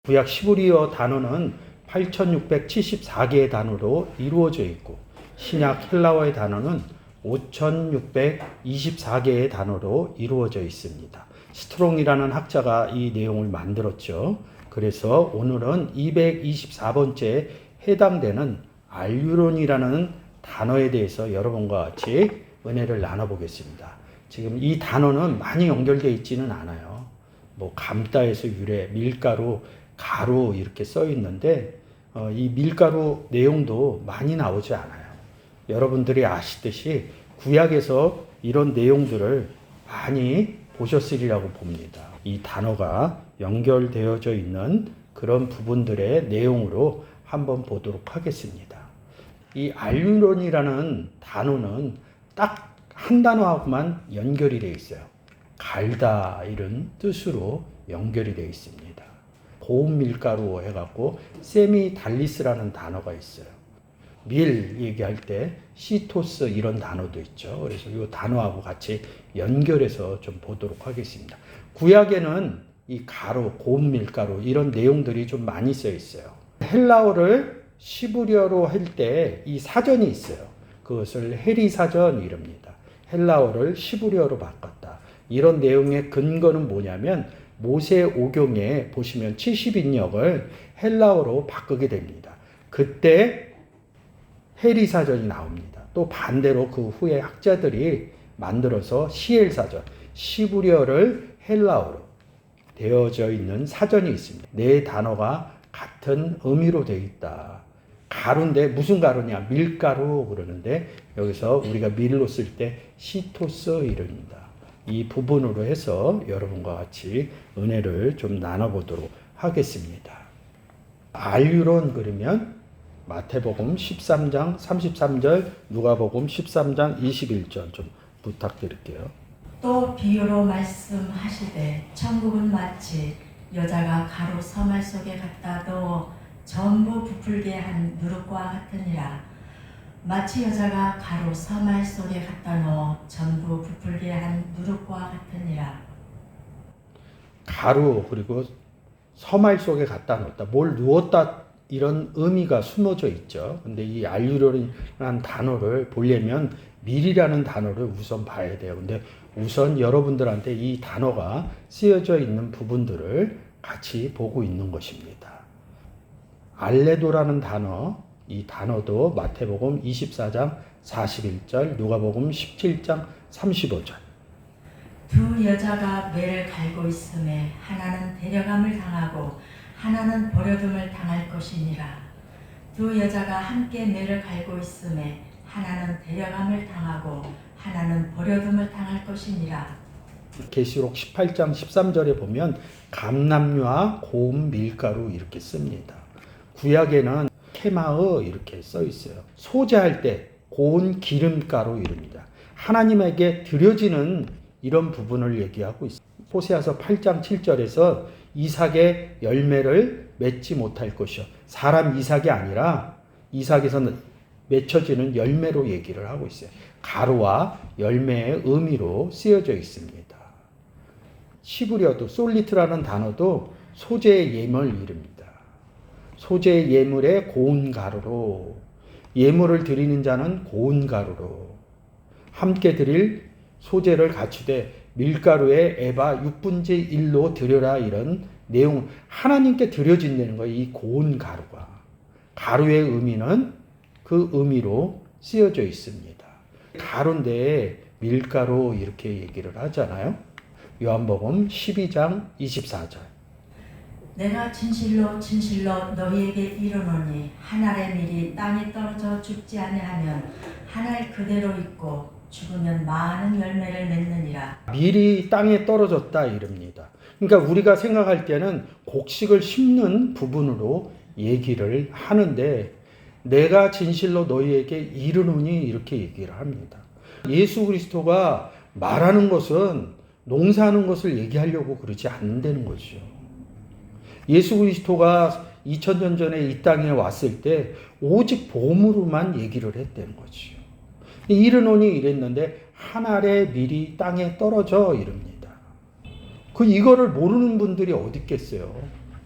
구약 시브리어 단어는 8674개의 단어로 이루어져 있고 신약 헬라어의 단어는 5624개의 단어로 이루어져 있습니다. 스트롱이라는 학자가 이 내용을 만들었죠. 그래서 오늘은 224번째에 해당되는 알유론이라는 단어에 대해서 여러분과 같이 은혜를 나눠보겠습니다. 지금 이 단어는 많이 연결되어 있지는 않아요. 뭐 감따에서 유래, 밀가루, 가루 이렇게 써 있는데 이 밀가루 내용도 많이 나오지 않아요. 여러분들이 아시듯이 구약에서 이런 내용들을 많이 보셨으리라고 봅니다. 이 단어가 연결되어져 있는 그런 부분들의 내용으로 한번 보도록 하겠습니다. 이 알유론이라는 단어는 딱 한 단어하고만 연결이 되어 있어요. 갈다 이런 뜻으로 연결이 되어 있습니다. 고운 밀가루 해갖고 세미달리스라는 단어가 있어요. 밀 얘기할 때 시토스 이런 단어도 있죠. 그래서 이 단어하고 같이 연결해서 좀 보도록 하겠습니다. 구약에는 이 가루, 고운 밀가루 이런 내용들이 좀 많이 써 있어요. 헬라어를 시브리어로 할 때 이 사전이 있어요. 그것을 해리 사전 이릅니다. 헬라어를 시브리어로 바꿨다. 이런 내용의 근거는 뭐냐면 모세 오경에 보시면 70인역을 헬라어로 바꾸게 됩니다. 그때 해리 사전이 나옵니다. 또 반대로 그 후에 학자들이 만들어서 시엘 사전, 시브리어를 헬라어로 되어져 있는 사전이 있습니다. 네 단어가 같은 의미로 되어 있다. 가루인데 무슨 가루냐? 밀가루 그러는데 여기서 우리가 밀로 쓸 때 시토스 이릅니다. 이 부분으로 해서 여러분과 같이 은혜를 좀 나눠보도록 하겠습니다. 알유론 그러면 마태복음 13장 33절, 누가복음 13장 21절 좀 부탁드릴게요. 또 비유로 말씀하시되 천국은 마치 여자가 가루 서말 속에 갖다 넣어 전부 부풀게 한 누룩과 같으니라. 마치 여자가 가루 서말 속에 갖다 넣어 전부 부풀게 한 누룩과 같으니라. 가루 그리고 서말 속에 갖다 놓았다. 뭘 누웠다 이런 의미가 숨어져 있죠. 근데 이 알유론이라는 단어를 보려면 밀이라는 단어를 우선 봐야 돼요. 근데 우선 여러분들한테 이 단어가 쓰여져 있는 부분들을 같이 보고 있는 것입니다. 알레도라는 단어, 이 단어도 마태복음 24장 41절, 누가복음 17장 35절. 두 여자가 매를 갈고 있음에 하나는 데려감을 당하고 하나는 버려둠을 당할 것이니라. 두 여자가 함께 매를 갈고 있음에 하나는 데려감을 당하고 하나는 버려둠을 당할 것이니라. 계시록 18장 13절에 보면 감람류와 고운 밀가루 이렇게 씁니다. 구약에는 케마흐 이렇게 써 있어요. 소재할 때 고운 기름가루 이릅니다. 하나님에게 드려지는 이런 부분을 얘기하고 있어요. 호세아서 8장 7절에서 이삭의 열매를 맺지 못할 것이요. 사람 이삭이 아니라 이삭에서는 맺혀지는 열매로 얘기를 하고 있어요. 가루와 열매의 의미로 쓰여져 있습니다. 시브리어도 솔리트라는 단어도 소재의 예물 이릅니다. 소재의 예물에 고운 가루로, 예물을 드리는 자는 고운 가루로, 함께 드릴 소재를 갖추되 밀가루에 에바 6분의 1로 드려라 이런 내용, 하나님께 드려진다는 거예요. 이 고운 가루가. 가루의 의미는 그 의미로 쓰여져 있습니다. 가루인데 밀가루 이렇게 얘기를 하잖아요. 요한복음 12장 24절. 내가 진실로 진실로 너희에게 이르노니 한 알의 밀이 땅에 떨어져 죽지 아니하면 한 알 그대로 있고 죽으면 많은 열매를 맺느니라. 밀이 땅에 떨어졌다 이럽니다. 그러니까 우리가 생각할 때는 곡식을 심는 부분으로 얘기를 하는데 내가 진실로 너희에게 이르노니 이렇게 얘기를 합니다. 예수 그리스도가 말하는 것은 농사하는 것을 얘기하려고 그러지 않는다는 거죠. 예수 그리스도가 2000년 전에 이 땅에 왔을 때 오직 복음으로만 얘기를 했다는 거죠. 이르노니 이랬는데 한 알의 밀이 땅에 떨어져 이릅니다. 이거를 모르는 분들이 어디 있겠어요.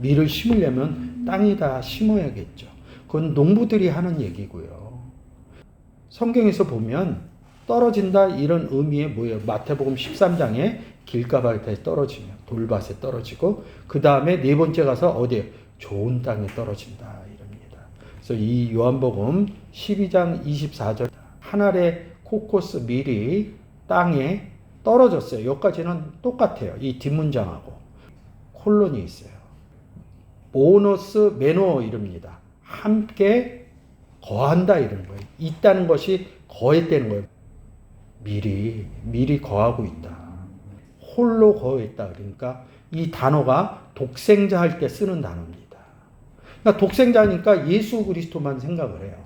밀을 심으려면 땅에다 심어야겠죠. 그건 농부들이 하는 얘기고요. 성경에서 보면 떨어진다 이런 의미의 뭐예요? 마태복음 13장에 길가밭에 떨어지며 돌밭에 떨어지고 그 다음에 네 번째 가서 어디에? 좋은 땅에 떨어진다 이럽니다. 그래서 이 요한복음 12장 24절 한 알의 코코스 밀이 땅에 떨어졌어요. 여기까지는 똑같아요. 이 뒷문장하고 콜론이 있어요. 모노스 메노 이럽니다. 함께 거한다 이런 거예요. 있다는 것이 거했다는 거예요. 밀이 거하고 있다. 홀로 거했다. 그러니까 이 단어가 독생자 할 때 쓰는 단어입니다. 그러니까 독생자니까 예수 그리스도만 생각을 해요.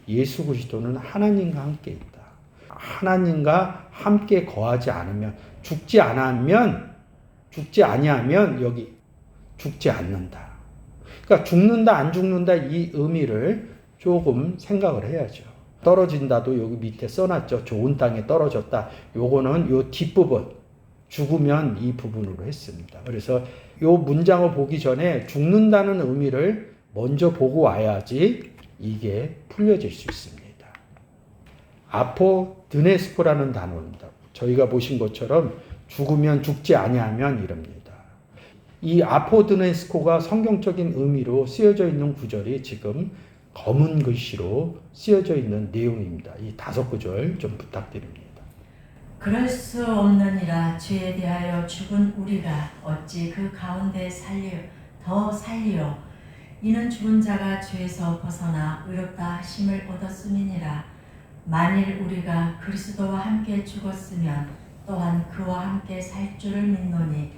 예수 그리스도는 하나님과 함께 있다. 하나님과 함께 거하지 않으면 죽지 아니하면 여기 죽지 않는다. 그러니까 죽는다 안 죽는다 이 의미를 조금 생각을 해야죠. 떨어진다도 여기 밑에 써놨죠. 좋은 땅에 떨어졌다. 요거는 요 뒷부분 죽으면 이 부분으로 했습니다. 그래서 요 문장을 보기 전에 죽는다는 의미를 먼저 보고 와야지 이게 풀려질 수 있습니다. 아포드네스코라는 단어입니다. 저희가 보신 것처럼 죽으면 죽지 아니하면 이럽니다. 이 아포드네스코가 성경적인 의미로 쓰여져 있는 구절이 지금 검은 글씨로 쓰여져 있는 내용입니다. 이 5구절 좀 부탁드립니다. 그럴 수 없느니라 죄에 대하여 죽은 우리가 어찌 그 가운데 더 살리요. 이는 죽은 자가 죄에서 벗어나 의롭다 하심을 얻었음이니라. 만일 우리가 그리스도와 함께 죽었으면 또한 그와 함께 살 줄을 믿노니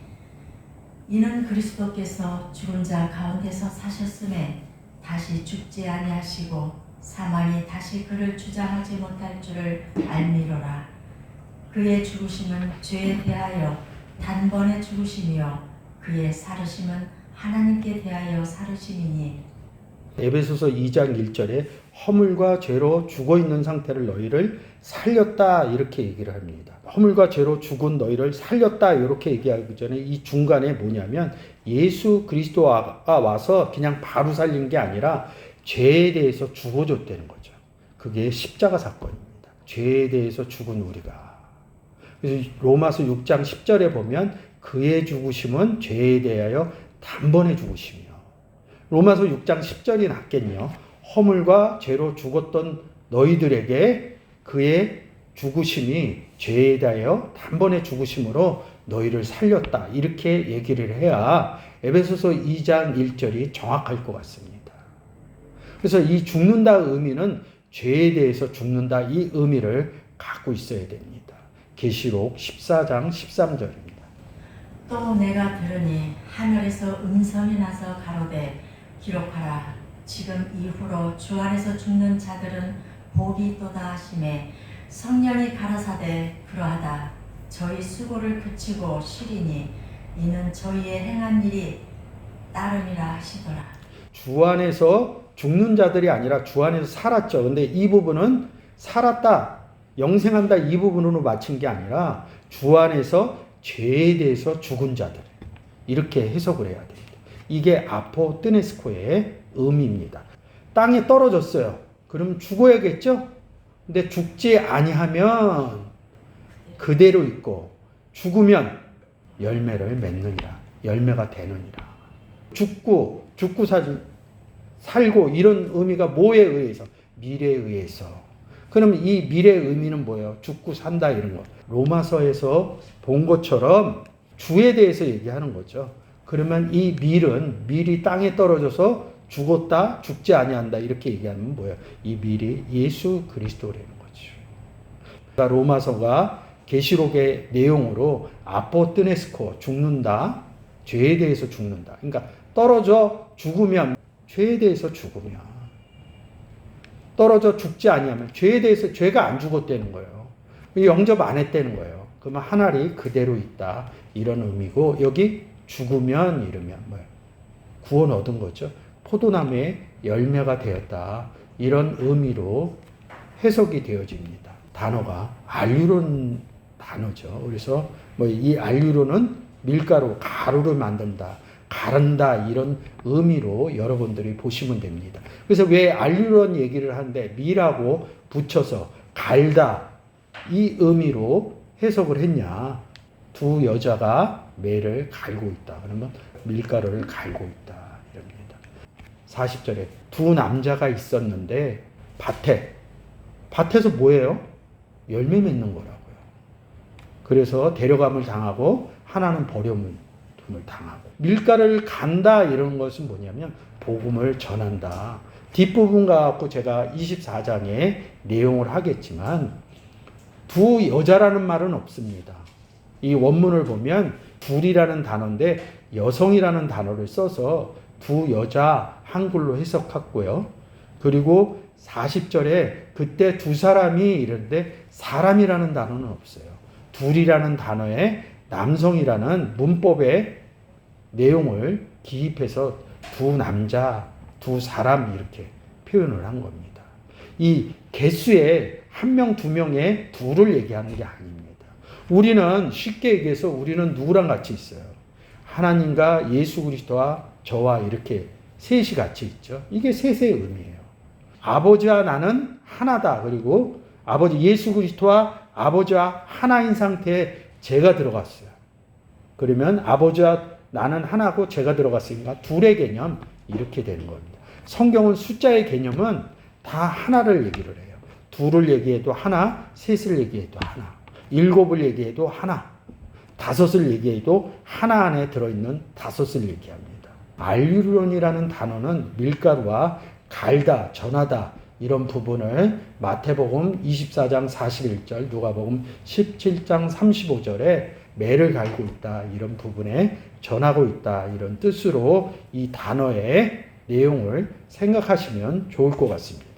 이는 그리스도께서 죽은 자 가운데서 사셨음에 다시 죽지 아니하시고 사망이 다시 그를 주장하지 못할 줄을 알미로라. 그의 죽으심은 죄에 대하여 단번에 죽으심이요 그의 살으심은 하나님께 대하여 살으심이니. 에베소서 2장 1절에 허물과 죄로 죽어있는 상태를 너희를 살렸다 이렇게 얘기를 합니다. 허물과 죄로 죽은 너희를 살렸다 이렇게 얘기하기 전에 이 중간에 뭐냐면 예수 그리스도가 와서 그냥 바로 살린 게 아니라 죄에 대해서 죽어줬다는 거죠. 그게 십자가 사건입니다. 죄에 대해서 죽은 우리가. 그래서 로마서 6장 10절에 보면 그의 죽으심은 죄에 대하여 단번에 죽으시며 로마서 6장 10절이 낫겠네요. 허물과 죄로 죽었던 너희들에게 그의 죽으심이 죄에 대하여 단번에 죽으심으로 너희를 살렸다. 이렇게 얘기를 해야 에베소서 2장 1절이 정확할 것 같습니다. 그래서 이 죽는다 의미는 죄에 대해서 죽는다 이 의미를 갖고 있어야 됩니다. 계시록 14장 13절입니다. 또 내가 들으니 하늘에서 음성이 나서 가로되 기록하라. 지금 이후로 주 안에서 죽는 자들은 복이 있도다 하시매 성령이 가라사대 그러하다. 저희 수고를 그치고 쉬리니 이는 저희의 행한 일이 따름이라 하시더라. 주 안에서 죽는 자들이 아니라 주 안에서 살았죠. 근데 이 부분은 살았다, 영생한다 이 부분으로 맞춘 게 아니라 주 안에서 죄에 대해서 죽은 자들 이렇게 해석을 해야 됩니다. 이게 아포뜨네스코의 의미입니다. 땅에 떨어졌어요. 그럼 죽어야겠죠? 근데 죽지 아니하면 그대로 있고 죽으면 열매를 맺느니라. 열매가 되느니라. 죽고 살고 이런 의미가 뭐에 의해서? 미래에 의해서. 그럼 이 미래의 의미는 뭐예요? 죽고 산다 이런 거. 로마서에서 본 것처럼 주에 대해서 얘기하는 거죠. 그러면 이 밀이 땅에 떨어져서 죽었다, 죽지 아니한다 이렇게 얘기하면 뭐예요? 이 밀이 예수 그리스도라는 거죠. 그러니까 로마서가 계시록의 내용으로 아포뜨네스코 죽는다, 죄에 대해서 죽는다. 그러니까 떨어져 죽으면 죄에 대해서 죽으면 떨어져 죽지 아니하면 죄에 대해서 죄가 안 죽었다는 거예요. 영접 안 했다는 거예요. 그러면 하늘이 그대로 있다 이런 의미고 여기 죽으면 이러면 뭐예요? 구원 얻은 거죠. 포도나무의 열매가 되었다 이런 의미로 해석이 되어집니다. 단어가 알유론 단어죠. 그래서 뭐 이 알유론은 밀가루, 가루를 만든다. 가른다 이런 의미로 여러분들이 보시면 됩니다. 그래서 왜 알유론 얘기를 하는데 밀하고 붙여서 갈다 이 의미로 해석을 했냐. 두 여자가 매를 갈고 있다. 그러면 밀가루를 갈고 있다. 이럽니다. 40절에 두 남자가 있었는데 밭에서 뭐예요? 열매 맺는 거라고요. 그래서 데려감을 당하고 하나는 버림을 당하고. 밀가루를 간다 이런 것은 뭐냐면 복음을 전한다. 뒷부분 갖고 제가 24장에 내용을 하겠지만 두 여자라는 말은 없습니다. 이 원문을 보면 둘이라는 단어인데 여성이라는 단어를 써서 두 여자 한글로 해석했고요. 그리고 40절에 그때 두 사람이 이런데 사람이라는 단어는 없어요. 둘이라는 단어에 남성이라는 문법의 내용을 기입해서 두 남자, 두 사람 이렇게 표현을 한 겁니다. 이 개수에 한 명, 두 명의 둘을 얘기하는 게 아닙니다. 우리는 쉽게 얘기해서 우리는 누구랑 같이 있어요? 하나님과 예수 그리스도와 저와 이렇게 셋이 같이 있죠. 이게 셋의 의미예요. 아버지와 나는 하나다. 그리고 아버지 예수 그리스도와 아버지와 하나인 상태에 제가 들어갔어요. 그러면 아버지와 나는 하나고 제가 들어갔으니까 둘의 개념 이렇게 되는 겁니다. 성경은 숫자의 개념은 다 하나를 얘기를 해요. 둘을 얘기해도 하나, 셋을 얘기해도 하나, 일곱을 얘기해도 하나, 다섯을 얘기해도 하나 안에 들어있는 다섯을 얘기합니다. 알유론이라는 단어는 밀가루와 갈다, 전하다 이런 부분을 마태복음 24장 41절, 누가복음 17장 35절에 매를 갈고 있다 이런 부분에 전하고 있다 이런 뜻으로 이 단어의 내용을 생각하시면 좋을 것 같습니다.